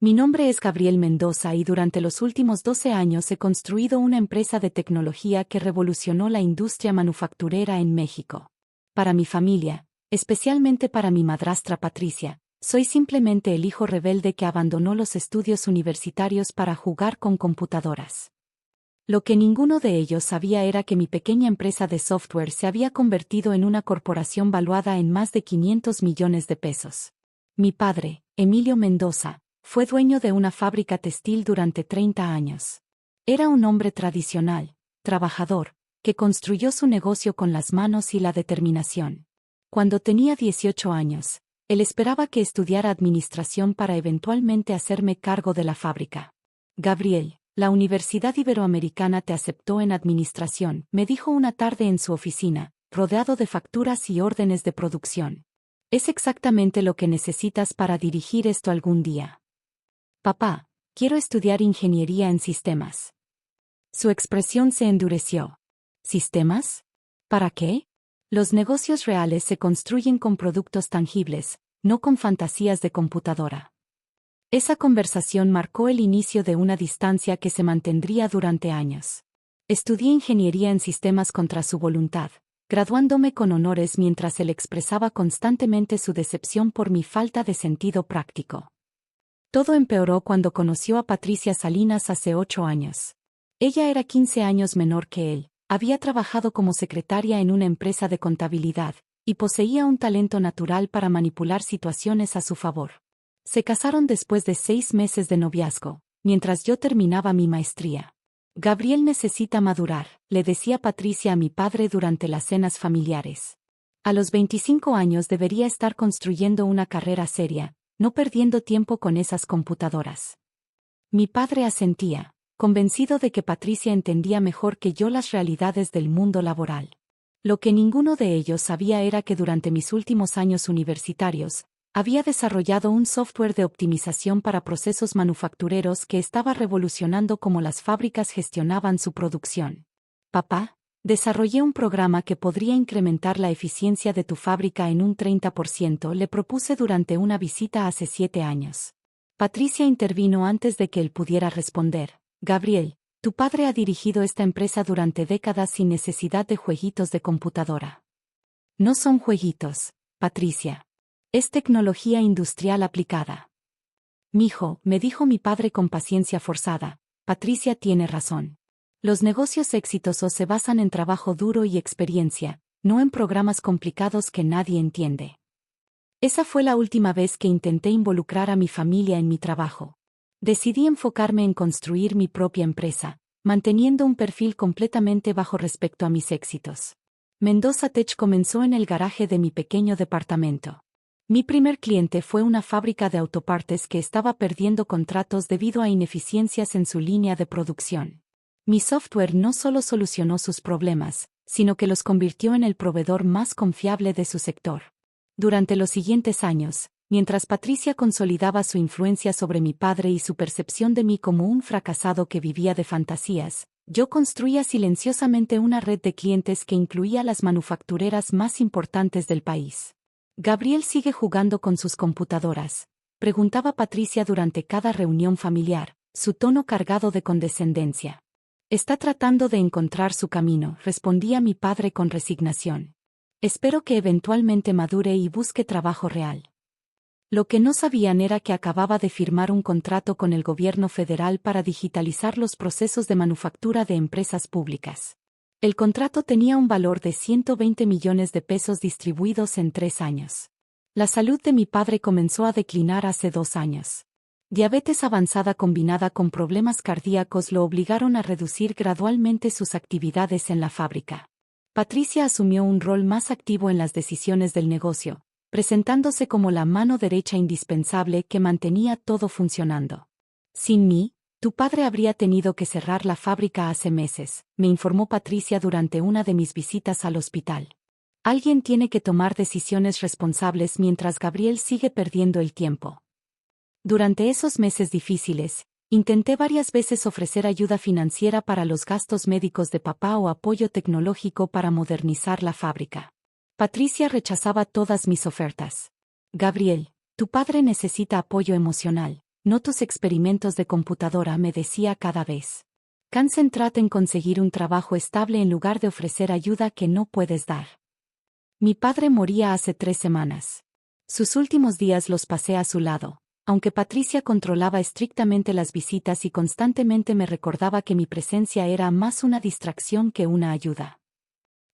Mi nombre es Gabriel Mendoza y durante los últimos 12 años he construido una empresa de tecnología que revolucionó la industria manufacturera en México. Para mi familia, especialmente para mi madrastra Patricia, soy simplemente el hijo rebelde que abandonó los estudios universitarios para jugar con computadoras. Lo que ninguno de ellos sabía era que mi pequeña empresa de software se había convertido en una corporación valuada en más de 500 millones de pesos. Mi padre, Emilio Mendoza, fue dueño de una fábrica textil durante 30 años. Era un hombre tradicional, trabajador, que construyó su negocio con las manos y la determinación. Cuando tenía 18 años, él esperaba que estudiara administración para eventualmente hacerme cargo de la fábrica. Gabriel, la Universidad Iberoamericana te aceptó en administración, me dijo una tarde en su oficina, rodeado de facturas y órdenes de producción. Es exactamente lo que necesitas para dirigir esto algún día. Papá, quiero estudiar ingeniería en sistemas. Su expresión se endureció. ¿Sistemas? ¿Para qué? Los negocios reales se construyen con productos tangibles, no con fantasías de computadora. Esa conversación marcó el inicio de una distancia que se mantendría durante años. Estudié ingeniería en sistemas contra su voluntad, graduándome con honores mientras él expresaba constantemente su decepción por mi falta de sentido práctico. Todo empeoró cuando conoció a Patricia Salinas hace 8 años. Ella era 15 años menor que él, había trabajado como secretaria en una empresa de contabilidad, y poseía un talento natural para manipular situaciones a su favor. Se casaron después de 6 meses de noviazgo, mientras yo terminaba mi maestría. Gabriel necesita madurar, le decía Patricia a mi padre durante las cenas familiares. A los 25 años debería estar construyendo una carrera seria, no perdiendo tiempo con esas computadoras. Mi padre asentía, convencido de que Patricia entendía mejor que yo las realidades del mundo laboral. Lo que ninguno de ellos sabía era que durante mis últimos años universitarios, había desarrollado un software de optimización para procesos manufactureros que estaba revolucionando cómo las fábricas gestionaban su producción. Papá, desarrollé un programa que podría incrementar la eficiencia de tu fábrica en un 30%, le propuse durante una visita hace 7 años. Patricia intervino antes de que él pudiera responder. Gabriel, tu padre ha dirigido esta empresa durante décadas sin necesidad de jueguitos de computadora. No son jueguitos, Patricia. Es tecnología industrial aplicada. Mijo, me dijo mi padre con paciencia forzada, Patricia tiene razón. Los negocios exitosos se basan en trabajo duro y experiencia, no en programas complicados que nadie entiende. Esa fue la última vez que intenté involucrar a mi familia en mi trabajo. Decidí enfocarme en construir mi propia empresa, manteniendo un perfil completamente bajo respecto a mis éxitos. Mendoza Tech comenzó en el garaje de mi pequeño departamento. Mi primer cliente fue una fábrica de autopartes que estaba perdiendo contratos debido a ineficiencias en su línea de producción. Mi software no solo solucionó sus problemas, sino que los convirtió en el proveedor más confiable de su sector. Durante los siguientes años, mientras Patricia consolidaba su influencia sobre mi padre y su percepción de mí como un fracasado que vivía de fantasías, yo construía silenciosamente una red de clientes que incluía las manufactureras más importantes del país. ¿Gabriel sigue jugando con sus computadoras?, preguntaba Patricia durante cada reunión familiar, su tono cargado de condescendencia. Está tratando de encontrar su camino, respondía mi padre con resignación. Espero que eventualmente madure y busque trabajo real. Lo que no sabían era que acababa de firmar un contrato con el gobierno federal para digitalizar los procesos de manufactura de empresas públicas. El contrato tenía un valor de 120 millones de pesos distribuidos en 3 años. La salud de mi padre comenzó a declinar hace 2 años. Diabetes avanzada combinada con problemas cardíacos lo obligaron a reducir gradualmente sus actividades en la fábrica. Patricia asumió un rol más activo en las decisiones del negocio, presentándose como la mano derecha indispensable que mantenía todo funcionando. Sin mí, tu padre habría tenido que cerrar la fábrica hace meses, me informó Patricia durante una de mis visitas al hospital. Alguien tiene que tomar decisiones responsables mientras Gabriel sigue perdiendo el tiempo. Durante esos meses difíciles, intenté varias veces ofrecer ayuda financiera para los gastos médicos de papá o apoyo tecnológico para modernizar la fábrica. Patricia rechazaba todas mis ofertas. Gabriel, tu padre necesita apoyo emocional, no tus experimentos de computadora, me decía cada vez. Concéntrate en conseguir un trabajo estable en lugar de ofrecer ayuda que no puedes dar. Mi padre moría hace 3 semanas. Sus últimos días los pasé a su lado, aunque Patricia controlaba estrictamente las visitas y constantemente me recordaba que mi presencia era más una distracción que una ayuda.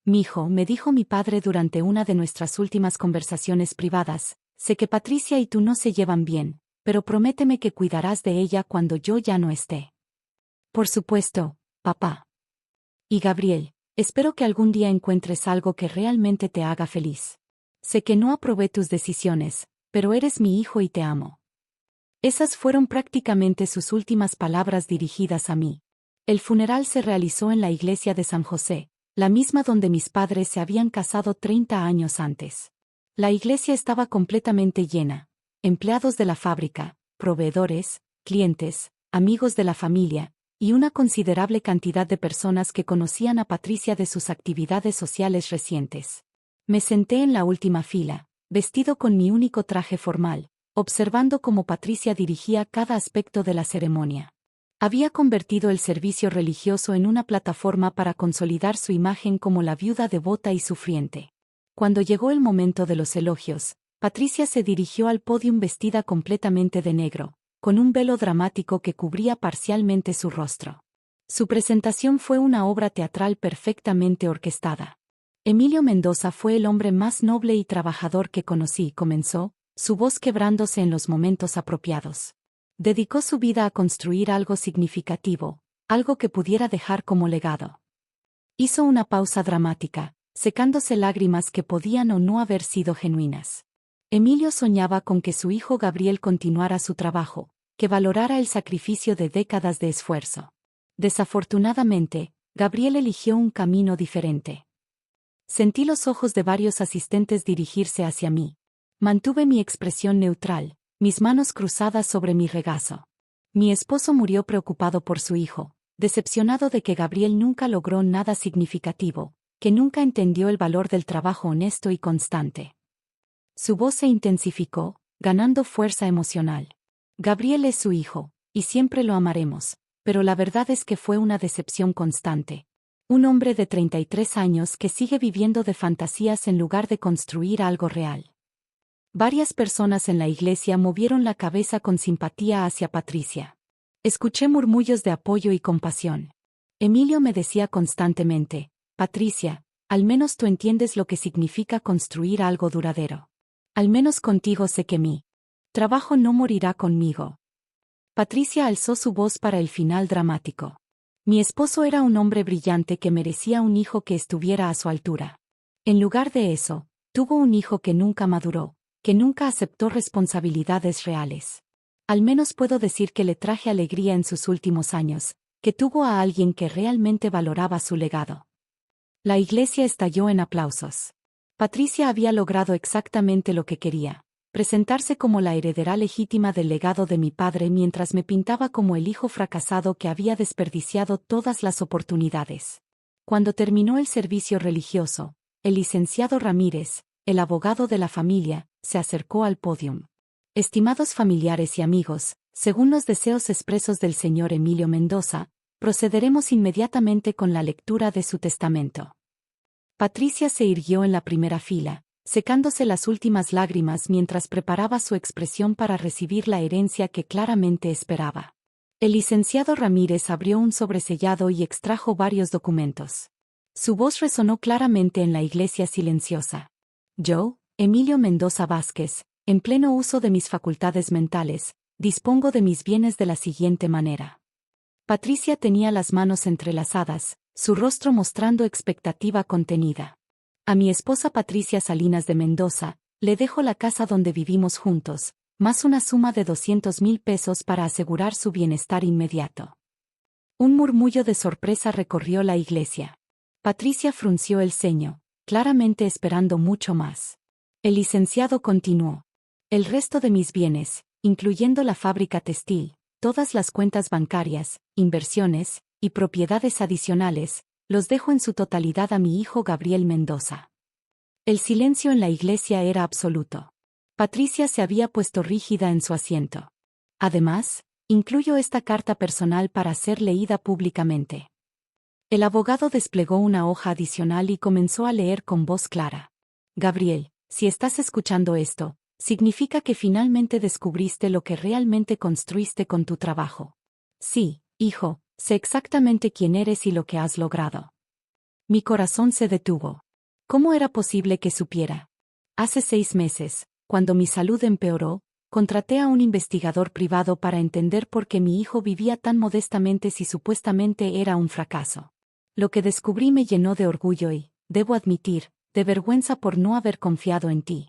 Mijo, me dijo mi padre durante una de nuestras últimas conversaciones privadas, sé que Patricia y tú no se llevan bien, pero prométeme que cuidarás de ella cuando yo ya no esté. Por supuesto, papá. Y Gabriel, espero que algún día encuentres algo que realmente te haga feliz. Sé que no aprobé tus decisiones, pero eres mi hijo y te amo. Esas fueron prácticamente sus últimas palabras dirigidas a mí. El funeral se realizó en la iglesia de San José, la misma donde mis padres se habían casado 30 años antes. La iglesia estaba completamente llena. Empleados de la fábrica, proveedores, clientes, amigos de la familia, y una considerable cantidad de personas que conocían a Patricia de sus actividades sociales recientes. Me senté en la última fila, vestido con mi único traje formal, observando cómo Patricia dirigía cada aspecto de la ceremonia. Había convertido el servicio religioso en una plataforma para consolidar su imagen como la viuda devota y sufriente. Cuando llegó el momento de los elogios, Patricia se dirigió al pódium vestida completamente de negro, con un velo dramático que cubría parcialmente su rostro. Su presentación fue una obra teatral perfectamente orquestada. Emilio Mendoza fue el hombre más noble y trabajador que conocí, comenzó, su voz quebrándose en los momentos apropiados. Dedicó su vida a construir algo significativo, algo que pudiera dejar como legado. Hizo una pausa dramática, secándose lágrimas que podían o no haber sido genuinas. Emilio soñaba con que su hijo Gabriel continuara su trabajo, que valorara el sacrificio de décadas de esfuerzo. Desafortunadamente, Gabriel eligió un camino diferente. Sentí los ojos de varios asistentes dirigirse hacia mí. Mantuve mi expresión neutral, mis manos cruzadas sobre mi regazo. Mi esposo murió preocupado por su hijo, decepcionado de que Gabriel nunca logró nada significativo, que nunca entendió el valor del trabajo honesto y constante. Su voz se intensificó, ganando fuerza emocional. Gabriel es su hijo, y siempre lo amaremos, pero la verdad es que fue una decepción constante. Un hombre de 33 años que sigue viviendo de fantasías en lugar de construir algo real. Varias personas en la iglesia movieron la cabeza con simpatía hacia Patricia. Escuché murmullos de apoyo y compasión. Emilio me decía constantemente, Patricia, al menos tú entiendes lo que significa construir algo duradero. Al menos contigo sé que mi trabajo no morirá conmigo. Patricia alzó su voz para el final dramático. Mi esposo era un hombre brillante que merecía un hijo que estuviera a su altura. En lugar de eso, tuvo un hijo que nunca maduró, que nunca aceptó responsabilidades reales. Al menos puedo decir que le traje alegría en sus últimos años, que tuvo a alguien que realmente valoraba su legado. La iglesia estalló en aplausos. Patricia había logrado exactamente lo que quería, presentarse como la heredera legítima del legado de mi padre mientras me pintaba como el hijo fracasado que había desperdiciado todas las oportunidades. Cuando terminó el servicio religioso, el licenciado Ramírez, el abogado de la familia, se acercó al pódium. Estimados familiares y amigos, según los deseos expresos del señor Emilio Mendoza, procederemos inmediatamente con la lectura de su testamento. Patricia se irguió en la primera fila, secándose las últimas lágrimas mientras preparaba su expresión para recibir la herencia que claramente esperaba. El licenciado Ramírez abrió un sobresellado y extrajo varios documentos. Su voz resonó claramente en la iglesia silenciosa. Yo, Emilio Mendoza Vázquez, en pleno uso de mis facultades mentales, dispongo de mis bienes de la siguiente manera. Patricia tenía las manos entrelazadas, su rostro mostrando expectativa contenida. A mi esposa Patricia Salinas de Mendoza, le dejo la casa donde vivimos juntos, más una suma de 200,000 pesos para asegurar su bienestar inmediato. Un murmullo de sorpresa recorrió la iglesia. Patricia frunció el ceño, claramente esperando mucho más. El licenciado continuó. El resto de mis bienes, incluyendo la fábrica textil, todas las cuentas bancarias, inversiones y propiedades adicionales, los dejo en su totalidad a mi hijo Gabriel Mendoza. El silencio en la iglesia era absoluto. Patricia se había puesto rígida en su asiento. Además, incluyo esta carta personal para ser leída públicamente. El abogado desplegó una hoja adicional y comenzó a leer con voz clara. Gabriel, si estás escuchando esto, significa que finalmente descubriste lo que realmente construiste con tu trabajo. Sí, hijo, sé exactamente quién eres y lo que has logrado. Mi corazón se detuvo. ¿Cómo era posible que supiera? Hace 6 meses, cuando mi salud empeoró, contraté a un investigador privado para entender por qué mi hijo vivía tan modestamente si supuestamente era un fracaso. Lo que descubrí me llenó de orgullo y, debo admitir, de vergüenza por no haber confiado en ti.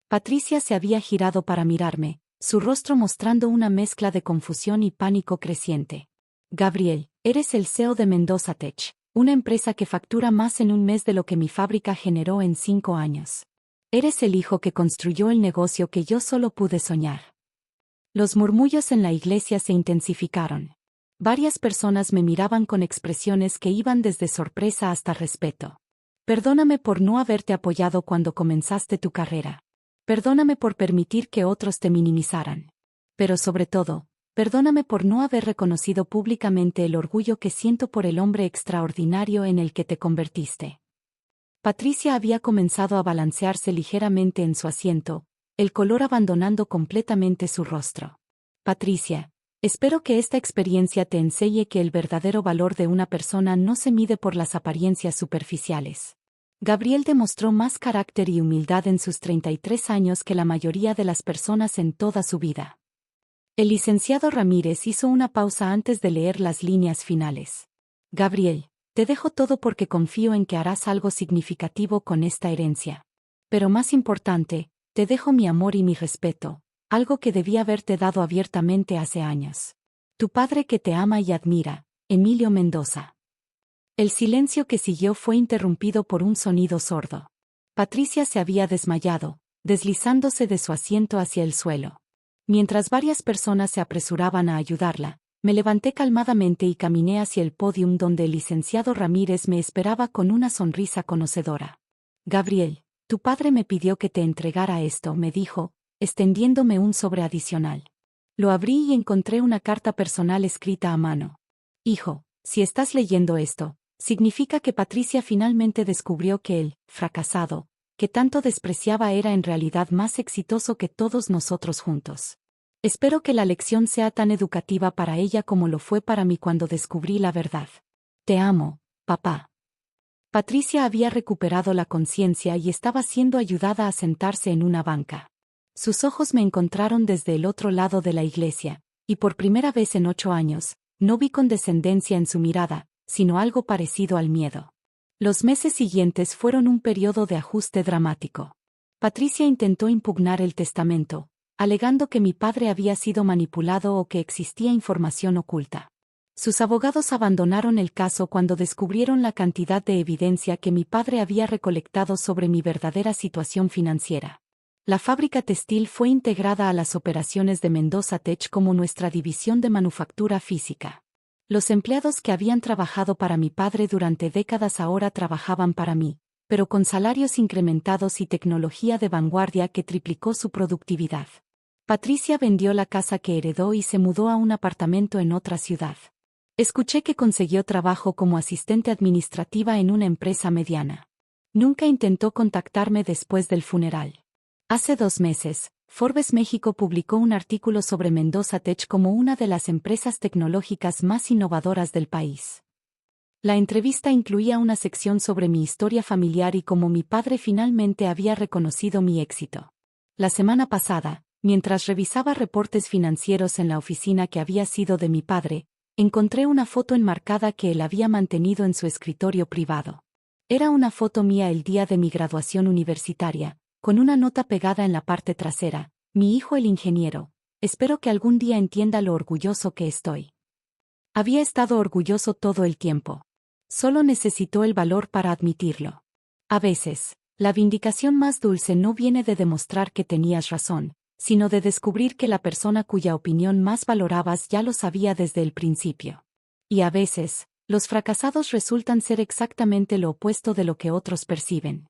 Patricia se había girado para mirarme, su rostro mostrando una mezcla de confusión y pánico creciente. Gabriel, eres el CEO de Mendoza Tech, una empresa que factura más en un mes de lo que mi fábrica generó en 5 años. Eres el hijo que construyó el negocio que yo solo pude soñar. Los murmullos en la iglesia se intensificaron. Varias personas me miraban con expresiones que iban desde sorpresa hasta respeto. Perdóname por no haberte apoyado cuando comenzaste tu carrera. Perdóname por permitir que otros te minimizaran. Pero sobre todo, perdóname por no haber reconocido públicamente el orgullo que siento por el hombre extraordinario en el que te convertiste. Patricia había comenzado a balancearse ligeramente en su asiento, el color abandonando completamente su rostro. Patricia, espero que esta experiencia te enseñe que el verdadero valor de una persona no se mide por las apariencias superficiales. Gabriel demostró más carácter y humildad en sus 33 años que la mayoría de las personas en toda su vida. El licenciado Ramírez hizo una pausa antes de leer las líneas finales. Gabriel, te dejo todo porque confío en que harás algo significativo con esta herencia. Pero más importante, te dejo mi amor y mi respeto, algo que debí haberte dado abiertamente hace años. Tu padre que te ama y admira, Emilio Mendoza. El silencio que siguió fue interrumpido por un sonido sordo. Patricia se había desmayado, deslizándose de su asiento hacia el suelo. Mientras varias personas se apresuraban a ayudarla, me levanté calmadamente y caminé hacia el pódium donde el licenciado Ramírez me esperaba con una sonrisa conocedora. Gabriel, tu padre me pidió que te entregara esto, me dijo, extendiéndome un sobre adicional. Lo abrí y encontré una carta personal escrita a mano. Hijo, si estás leyendo esto, significa que Patricia finalmente descubrió que el fracasado, que tanto despreciaba era en realidad más exitoso que todos nosotros juntos. Espero que la lección sea tan educativa para ella como lo fue para mí cuando descubrí la verdad. Te amo, papá. Patricia había recuperado la conciencia y estaba siendo ayudada a sentarse en una banca. Sus ojos me encontraron desde el otro lado de la iglesia, y por primera vez en 8 años, no vi condescendencia en su mirada, sino algo parecido al miedo. Los meses siguientes fueron un periodo de ajuste dramático. Patricia intentó impugnar el testamento, alegando que mi padre había sido manipulado o que existía información oculta. Sus abogados abandonaron el caso cuando descubrieron la cantidad de evidencia que mi padre había recolectado sobre mi verdadera situación financiera. La fábrica textil fue integrada a las operaciones de Mendoza Tech como nuestra división de manufactura física. Los empleados que habían trabajado para mi padre durante décadas ahora trabajaban para mí, pero con salarios incrementados y tecnología de vanguardia que triplicó su productividad. Patricia vendió la casa que heredó y se mudó a un apartamento en otra ciudad. Escuché que consiguió trabajo como asistente administrativa en una empresa mediana. Nunca intentó contactarme después del funeral. Hace 2 meses, Forbes México publicó un artículo sobre Mendoza Tech como una de las empresas tecnológicas más innovadoras del país. La entrevista incluía una sección sobre mi historia familiar y cómo mi padre finalmente había reconocido mi éxito. La semana pasada, mientras revisaba reportes financieros en la oficina que había sido de mi padre, encontré una foto enmarcada que él había mantenido en su escritorio privado. Era una foto mía el día de mi graduación universitaria, con una nota pegada en la parte trasera: mi hijo el ingeniero, espero que algún día entienda lo orgulloso que estoy. Había estado orgulloso todo el tiempo. Solo necesitó el valor para admitirlo. A veces, la vindicación más dulce no viene de demostrar que tenías razón, sino de descubrir que la persona cuya opinión más valorabas ya lo sabía desde el principio. Y a veces, los fracasados resultan ser exactamente lo opuesto de lo que otros perciben.